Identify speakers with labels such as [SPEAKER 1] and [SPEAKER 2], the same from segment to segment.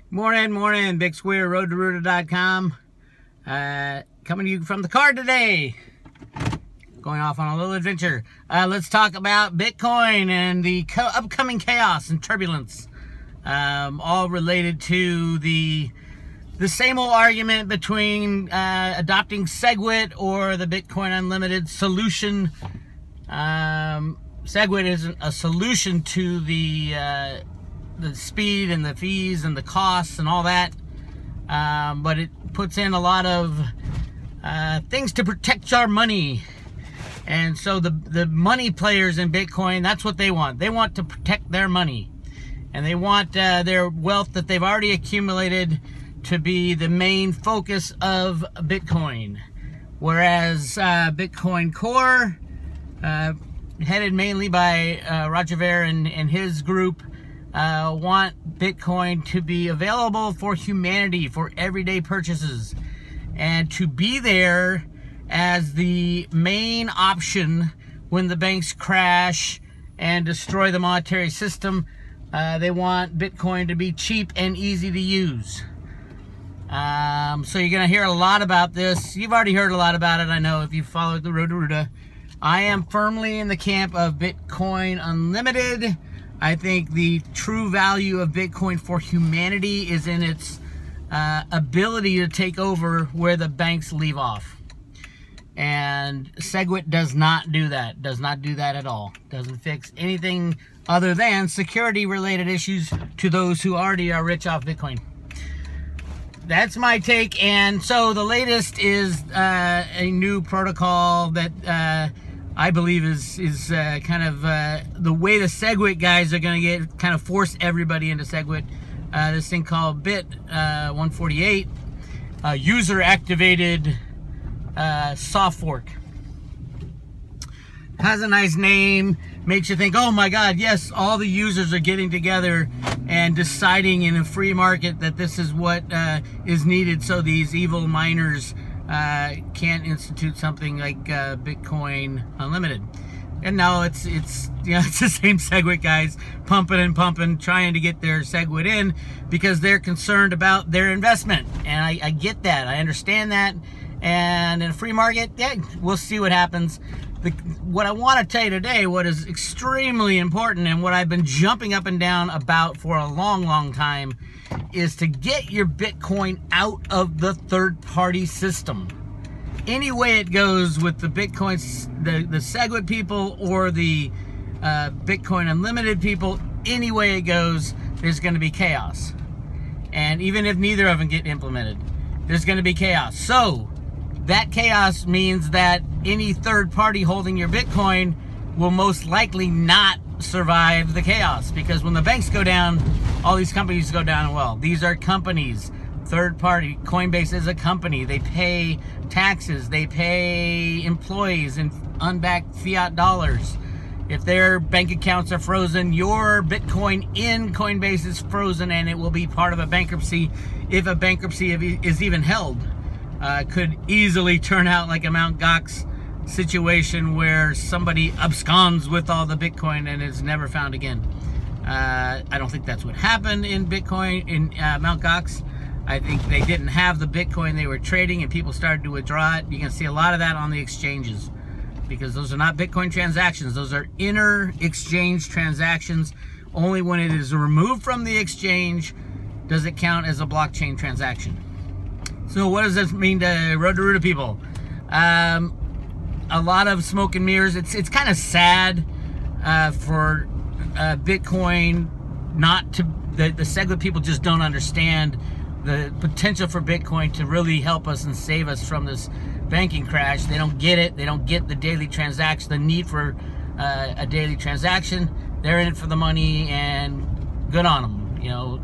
[SPEAKER 1] Morning, Big Square, roadtoruta.com. Coming to you from the car today. Going off on a little adventure. Let's talk about Bitcoin and the upcoming chaos and turbulence. All related to the same old argument between adopting Segwit or the Bitcoin Unlimited solution. Segwit isn't a solution to the speed and the fees and the costs and all that, but it puts in a lot of things to protect our money. And so the money players in Bitcoin, that's what they want. They want to protect their money, and they want their wealth that they've already accumulated to be the main focus of Bitcoin. Whereas BTC Core, headed mainly by Weir and his group, want Bitcoin to be available for humanity, for everyday purchases, and to be there as the main option when the banks crash and destroy the monetary system. They want Bitcoin to be cheap and easy to use. So you're going to hear a lot about this. You've already heard a lot about it, I know, if you followed the Road to Ruta. I am firmly in the camp of Bitcoin Unlimited. I think the true value of Bitcoin for humanity is in its ability to take over where the banks leave off. And Segwit does not do that. Does not do that at all. Doesn't fix anything other than security-related issues to those who already are rich off Bitcoin. That's my take. And so the latest is a new protocol that I believe is kind of the way the Segwit guys are going to get kind of force everybody into Segwit. This thing called BIT 148, user activated soft fork. Has a nice name, makes you think, oh my God, yes, all the users are getting together and deciding in a free market that this is what is needed, so these evil miners can't institute something like Bitcoin Unlimited. And no, it's the same Segwit guys pumping and pumping, trying to get their Segwit in because they're concerned about their investment. And I get that, I understand that. And in a free market, yeah, we'll see what happens. What I want to tell you today, what is extremely important and what I've been jumping up and down about for a long time, is to get your Bitcoin out of the third-party system. Any way it goes with the Bitcoin, the Segwit people or the Bitcoin Unlimited people, any way it goes, there's going to be chaos. And even if neither of them get implemented, there's going to be chaos. So that chaos means that any third party holding your Bitcoin will most likely not survive the chaos, because when the banks go down, all these companies go down as well. These are companies, third party. Coinbase is a company. They pay taxes. They pay employees in unbacked fiat dollars. If their bank accounts are frozen, your Bitcoin in Coinbase is frozen, and it will be part of a bankruptcy, if a bankruptcy is even held. Could easily turn out like a Mt. Gox situation where somebody absconds with all the Bitcoin and is never found again. I don't think that's what happened in Bitcoin, in Mt. Gox. I think they didn't have the Bitcoin they were trading and people started to withdraw it. You can see a lot of that on the exchanges, because those are not Bitcoin transactions. Those are inner exchange transactions. Only when it is removed from the exchange does it count as a blockchain transaction. So what does this mean to Road to Ruta people? A lot of smoke and mirrors. It's kind of sad for Bitcoin not to, the Segwit people just don't understand the potential for Bitcoin to really help us and save us from this banking crash. They don't get it. They don't get the daily transaction, the need for a daily transaction. They're in it for the money, and good on them. You know,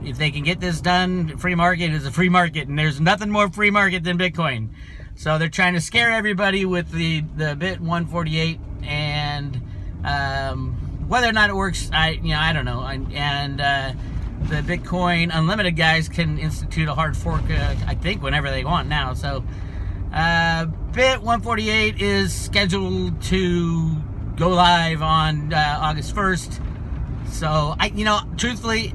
[SPEAKER 1] if they can get this done, free market is a free market, and there's nothing more free market than Bitcoin. So they're trying to scare everybody with the BIT 148, and whether or not it works, I don't know. And the Bitcoin Unlimited guys can institute a hard fork, I think, whenever they want now. So BIT 148 is scheduled to go live on August 1st. So truthfully,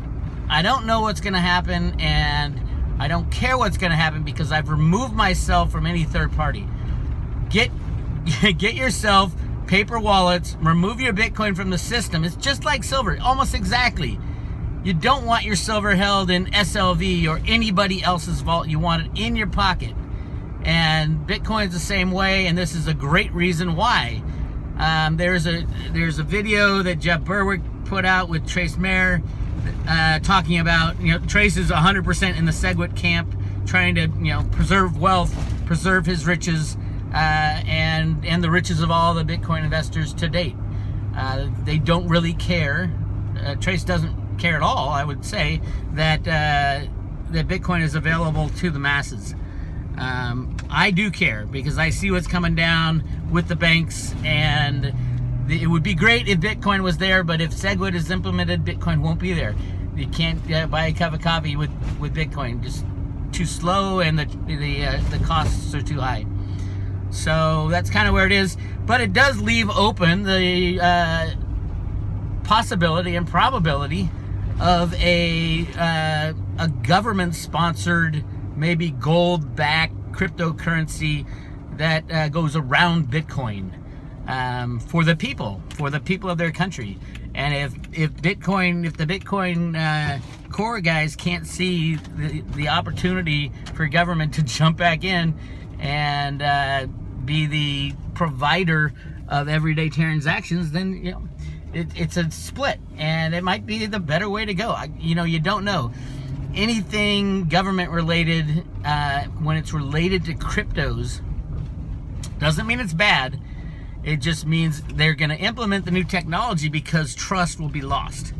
[SPEAKER 1] I don't know what's going to happen, and I don't care what's going to happen because I've removed myself from any third party. Get yourself paper wallets, remove your Bitcoin from the system. It's just like silver, almost exactly. You don't want your silver held in SLV or anybody else's vault. You want it in your pocket. And Bitcoin's the same way, and this is a great reason why. There's a video that Jeff Berwick put out with Trace Mayer talking about, Trace is 100% in the Segwit camp, trying to, preserve wealth, preserve his riches, and the riches of all the Bitcoin investors to date. They don't really care. Trace doesn't care at all, I would say, that Bitcoin is available to the masses. I do care because I see what's coming down with the banks, and it would be great if Bitcoin was there, but if Segwit is implemented, Bitcoin won't be there. You can't buy a cup of coffee with Bitcoin. Just too slow, and the costs are too high. So that's kind of where it is. But it does leave open the possibility and probability of a government-sponsored, maybe gold-backed cryptocurrency that goes around Bitcoin for the people of their country. And if the Bitcoin Core guys can't see the opportunity for government to jump back in and be the provider of everyday transactions, then it's a split, and it might be the better way to go. You don't know. Anything government related, when it's related to cryptos, doesn't mean it's bad. It just means they're going to implement the new technology because trust will be lost.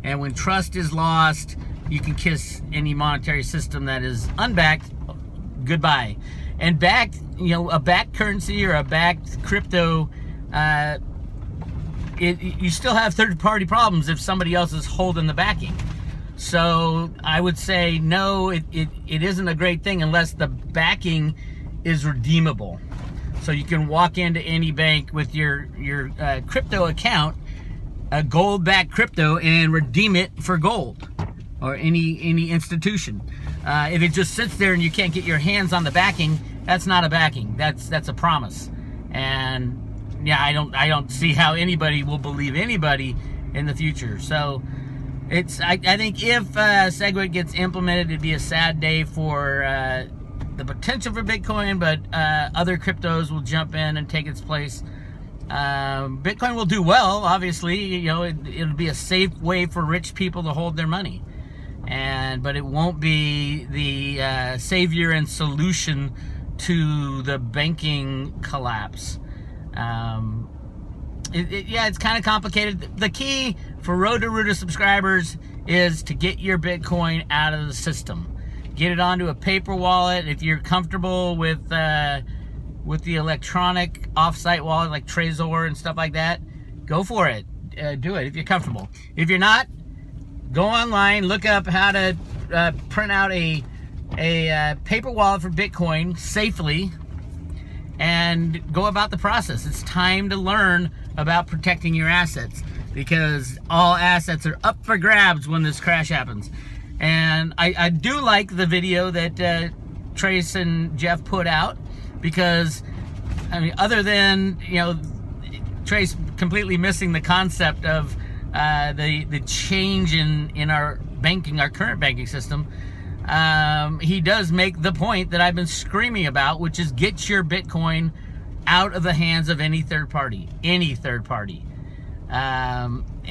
[SPEAKER 1] And when trust is lost, you can kiss any monetary system that is unbacked goodbye. And backed, a backed currency or a backed crypto, you still have third-party problems if somebody else is holding the backing. So I would say no, it isn't a great thing unless the backing is redeemable. So you can walk into any bank with your crypto account, a gold-backed crypto, and redeem it for gold, or any institution. If it just sits there and you can't get your hands on the backing, that's not a backing. That's a promise. And yeah, I don't see how anybody will believe anybody in the future. So I think if Segwit gets implemented, it'd be a sad day for the potential for Bitcoin, but other cryptos will jump in and take its place. Bitcoin will do well, obviously. It'll be a safe way for rich people to hold their money, but it won't be the savior and solution to the banking collapse. It's kind of complicated. The key for Road to Rooter subscribers is to get your Bitcoin out of the system. Get it onto a paper wallet. If you're comfortable with the electronic offsite wallet like Trezor and stuff like that, go for it. Do it if you're comfortable. If you're not, go online, look up how to print out a paper wallet for Bitcoin safely, and go about the process. It's time to learn about protecting your assets, because all assets are up for grabs when this crash happens. And I do like the video that Trace and Jeff put out, because other than Trace completely missing the concept of the change in our current banking system, he does make the point that I've been screaming about, which is get your Bitcoin out of the hands of any third party.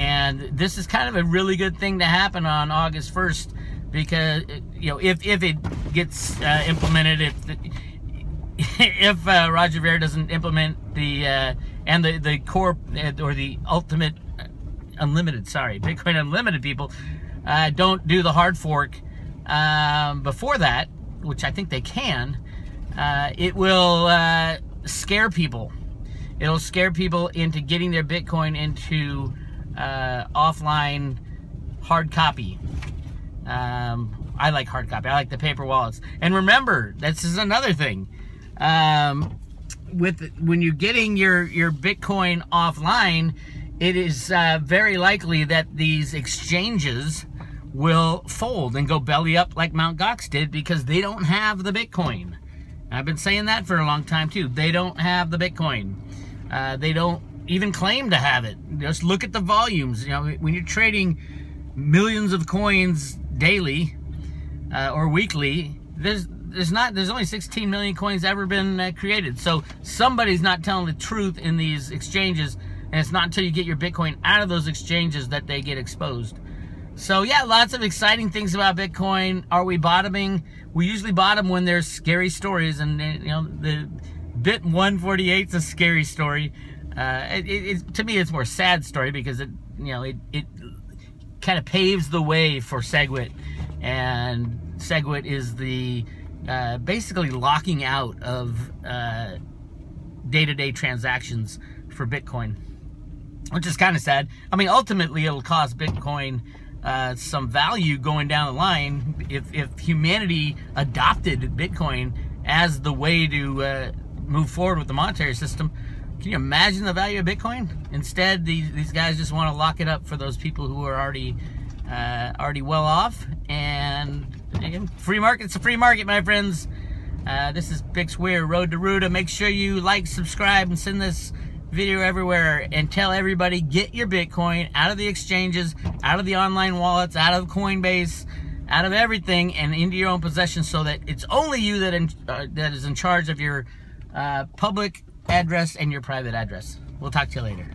[SPEAKER 1] And this is kind of a really good thing to happen on August 1st, because if it gets implemented, if Roger Weir doesn't implement the core or the ultimate unlimited, Bitcoin Unlimited people don't do the hard fork before that, which I think they can, it will scare people. It'll scare people into getting their Bitcoin into offline hard copy. I like hard copy. I like the paper wallets. And remember, this is another thing. When you're getting your Bitcoin offline, it is very likely that these exchanges will fold and go belly up like Mt. Gox did because they don't have the Bitcoin. I've been saying that for a long time too. They don't have the Bitcoin. They don't even claim to have it. Just look at the volumes. You know, when you're trading millions of coins daily or weekly, there's only 16 million coins ever been created. So somebody's not telling the truth in these exchanges, and it's not until you get your Bitcoin out of those exchanges that they get exposed. So yeah, lots of exciting things about Bitcoin. Are we bottoming? We usually bottom when there's scary stories, and you know, the Bit 148's a scary story. To me, it's more sad story because it kind of paves the way for Segwit, and Segwit is the basically locking out of day-to-day transactions for Bitcoin, which is kind of sad. I mean, ultimately, it'll cost Bitcoin some value going down the line if humanity adopted Bitcoin as the way to move forward with the monetary system. Can you imagine the value of Bitcoin? Instead, these guys just want to lock it up for those people who are already well off. And again, free market's a free market, my friends. This is Weir, Road to Ruta. Make sure you like, subscribe, and send this video everywhere, and tell everybody, get your Bitcoin out of the exchanges, out of the online wallets, out of Coinbase, out of everything, and into your own possession, so that it's only you that is in charge of your public address and your private address. We'll talk to you later.